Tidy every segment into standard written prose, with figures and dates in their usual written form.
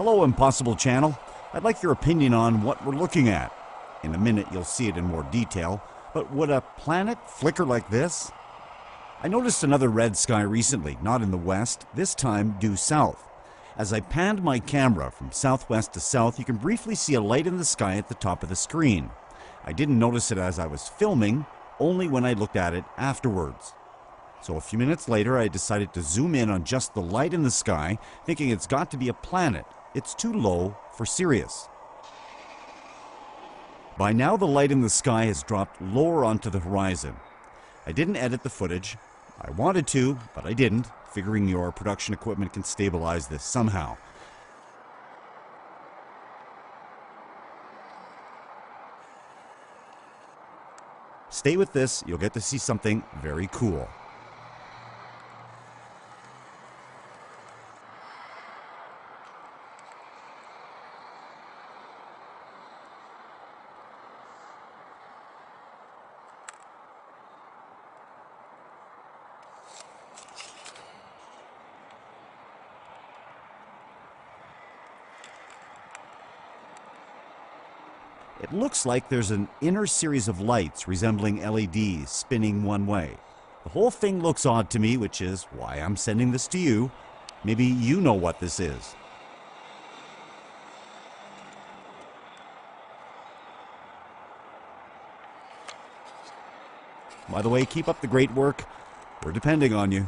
Hello, Impossible Channel. I'd like your opinion on what we're looking at. In a minute, you'll see it in more detail, but would a planet flicker like this? I noticed another red sky recently, not in the west, this time due south. As I panned my camera from southwest to south, you can briefly see a light in the sky at the top of the screen. I didn't notice it as I was filming, only when I looked at it afterwards. So a few minutes later, I decided to zoom in on just the light in the sky, thinking it's got to be a planet. It's too low for Sirius. By now, the light in the sky has dropped lower onto the horizon. I didn't edit the footage. I wanted to, but I didn't, figuring your production equipment can stabilize this somehow. Stay with this, you'll get to see something very cool. It looks like there's an inner series of lights resembling LEDs spinning one way. The whole thing looks odd to me, which is why I'm sending this to you. Maybe you know what this is. By the way, keep up the great work. We're depending on you.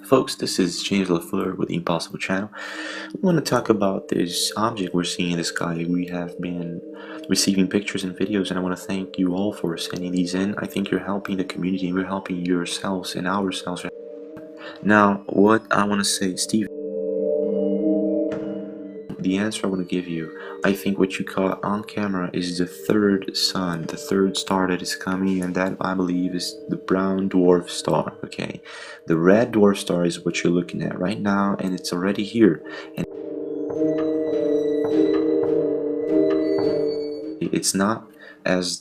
Folks, this is James LaFleur with the Impossible Channel. We want to talk about this object we're seeing in the sky. We have been receiving pictures and videos, and I want to thank you all for sending these in. I think you're helping the community, we're helping yourselves and ourselves. Now, what I want to say, Steve, the answer I want to give you, I think what you caught on camera is the third sun, the third star that is coming, and that I believe is the brown dwarf star. Okay, the red dwarf star is what you're looking at right now, and it's already here, and it's not as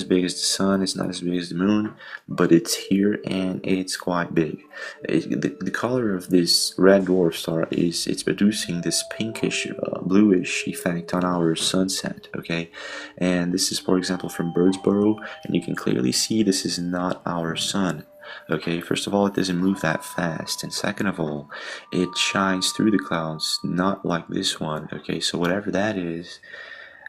big as the sun, it's not as big as the moon, but it's here and it's quite big. The color of this red dwarf star is it's producing this pinkish bluish effect on our sunset. Okay, and this is, for example, from Birdsboro, and you can clearly see this is not our sun. Okay, first of all, it doesn't move that fast, and second of all, it shines through the clouds, not like this one. Okay, so whatever that is,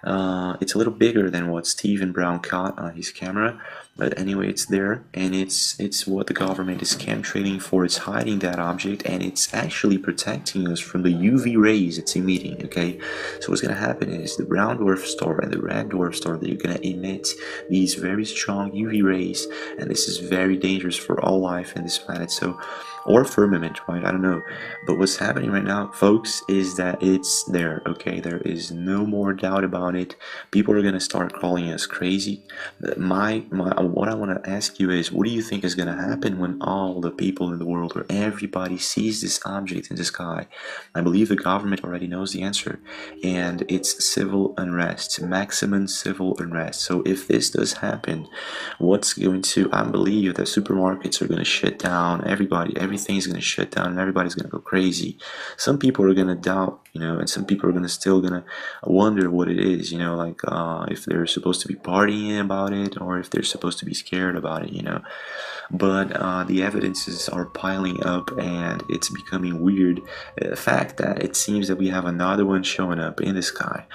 it's a little bigger than what Stephen Brown caught on his camera, but anyway, it's there, and it's what the government is chemtrailing for. It's hiding that object, and it's actually protecting us from the UV rays it's emitting. Okay, so what's gonna happen is the brown dwarf star and the red dwarf star, they're gonna emit these very strong UV rays, and this is very dangerous for all life in this planet. So, or firmament, right? I don't know. But what's happening right now, folks, is that it's there. Okay, there is no more doubt about it. People are gonna start calling us crazy. What I want to ask you is, what do you think is gonna happen when all the people in the world, or everybody, sees this object in the sky? I believe the government already knows the answer, and it's civil unrest, maximum civil unrest. So if this does happen, what's going to, I believe that supermarkets are going to shut down, everything's going to shut down, and everybody's going to go crazy. Some people are going to doubt, and some people are still going to wonder what it is, like if they're supposed to be partying about it, or if they're supposed to be scared about it, but the evidences are piling up, and it's becoming weird, the fact that it seems that we have another one showing up in the sky.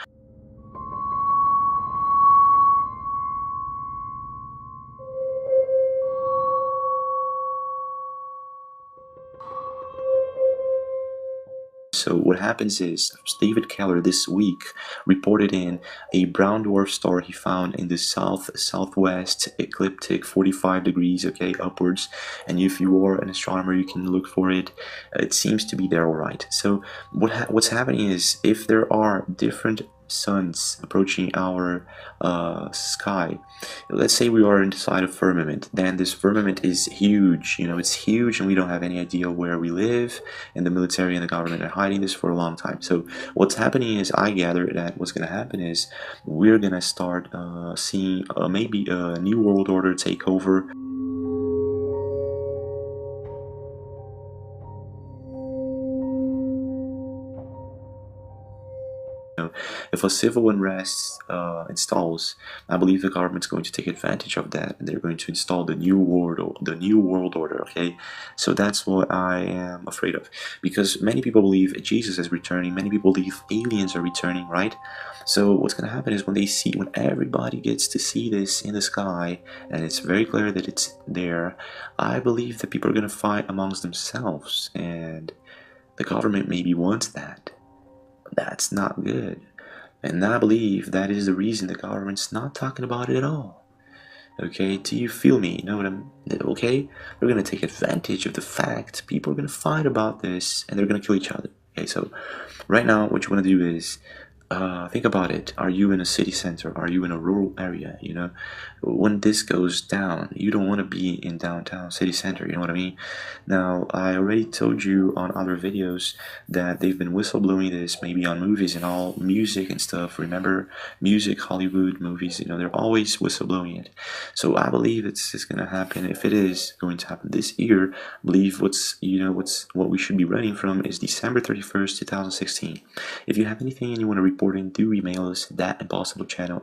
So what happens is David Keller this week reported in a brown dwarf star he found in the southwest ecliptic 45 degrees, okay, upwards. And if you are an astronomer, you can look for it. It seems to be there, all right. So what's happening is, if there are different suns approaching our sky, let's say we are inside a firmament, then this firmament is huge, you know, it's huge, and we don't have any idea where we live, and the military and the government are hiding this for a long time. So what's happening is, I gather that what's going to happen is, we're going to start seeing maybe a new world order take over. If a civil unrest installs, I believe the government's going to take advantage of that, and they're going to install the new world order. Okay, so that's what I am afraid of, because many people believe Jesus is returning. Many people believe aliens are returning, right? So what's going to happen is, when everybody gets to see this in the sky, and it's very clear that it's there, I believe that people are going to fight amongst themselves, and the government maybe wants that. That's not good. And I believe that is the reason the government's not talking about it at all. Okay, do you feel me? You know what I'm... Okay? We're gonna take advantage of the fact people are gonna fight about this, and they're gonna kill each other. Okay, so right now what you wanna do is, think about it. Are you in a city center? Are you in a rural area? You know, when this goes down, you don't want to be in downtown city center. You know what I mean? Now, I already told you on other videos that they've been whistleblowing this, maybe on movies and all, music and stuff. Remember, music, Hollywood movies, you know, they're always whistleblowing it. So I believe it's going to happen. If it is going to happen this year, I believe what we should be running from is December 31st, 2016. If you have anything and you want to report in, do email us, thatimpossiblechannel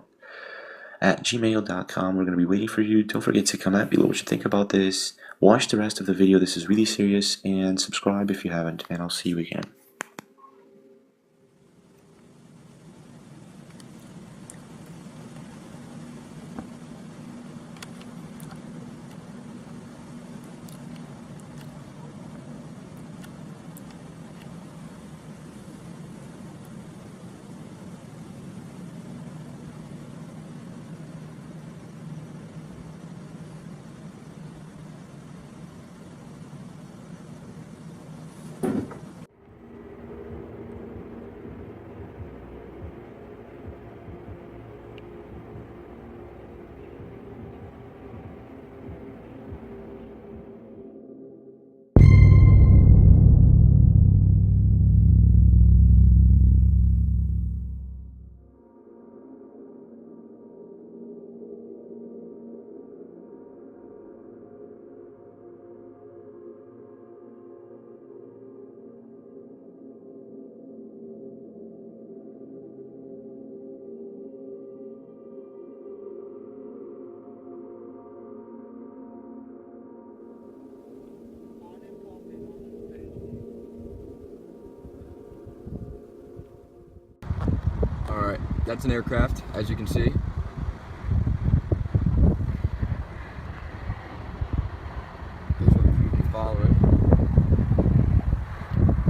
at gmail.com. We're going to be waiting for you. Don't forget to comment below what you think about this. Watch the rest of the video. This is really serious. And subscribe if you haven't. And I'll see you again. Alright, that's an aircraft, as you can see. You can follow it.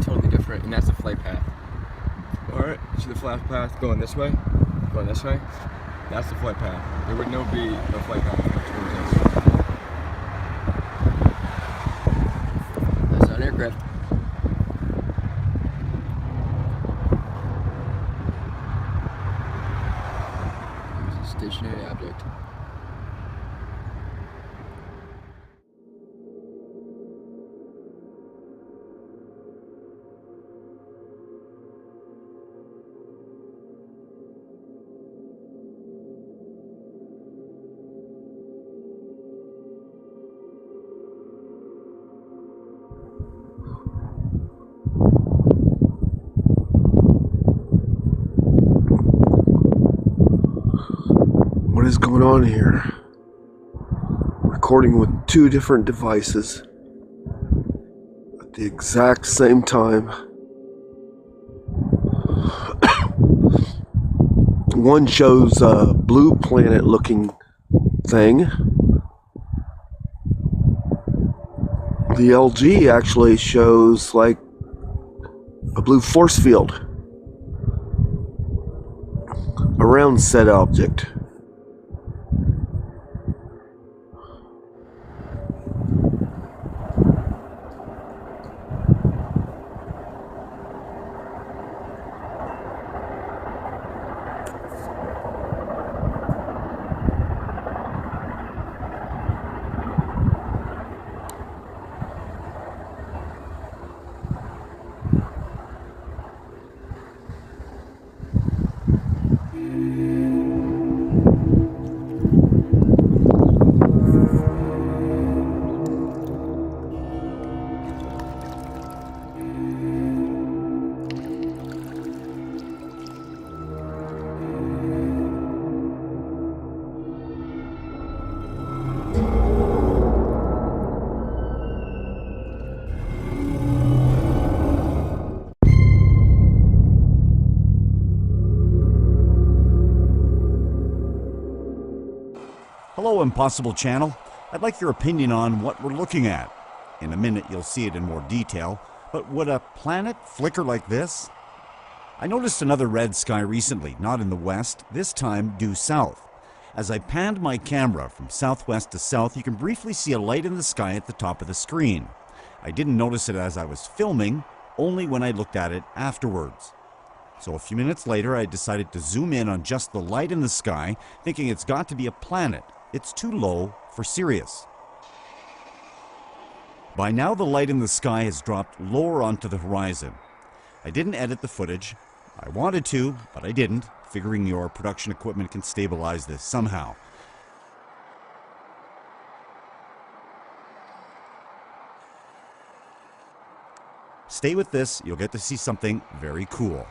Totally different, and that's the flight path. Alright, see the flight path going this way? Going this way? That's the flight path. There would be no flight path towards us. That's not an aircraft. Stationary object. What is going on here? Recording with two different devices at the exact same time. One shows a blue planet looking thing. The LG actually shows like a blue force field around said object. Hello, Impossible Channel. I'd like your opinion on what we're looking at. In a minute, you'll see it in more detail, but would a planet flicker like this? I noticed another red sky recently, not in the west, this time due south. As I panned my camera from southwest to south, you can briefly see a light in the sky at the top of the screen. I didn't notice it as I was filming, only when I looked at it afterwards. So a few minutes later, I decided to zoom in on just the light in the sky, thinking it's got to be a planet. It's too low for serious. By now, the light in the sky has dropped lower onto the horizon. I didn't edit the footage. I wanted to, but I didn't, figuring your production equipment can stabilize this somehow. Stay with this, you'll get to see something very cool.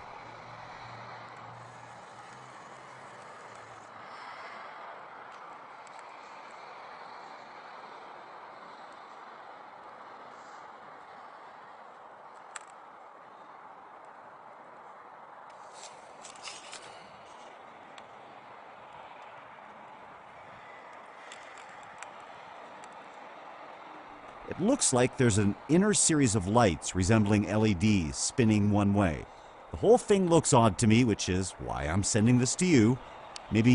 It looks like there's an inner series of lights resembling LEDs spinning one way. The whole thing looks odd to me, which is why I'm sending this to you. Maybe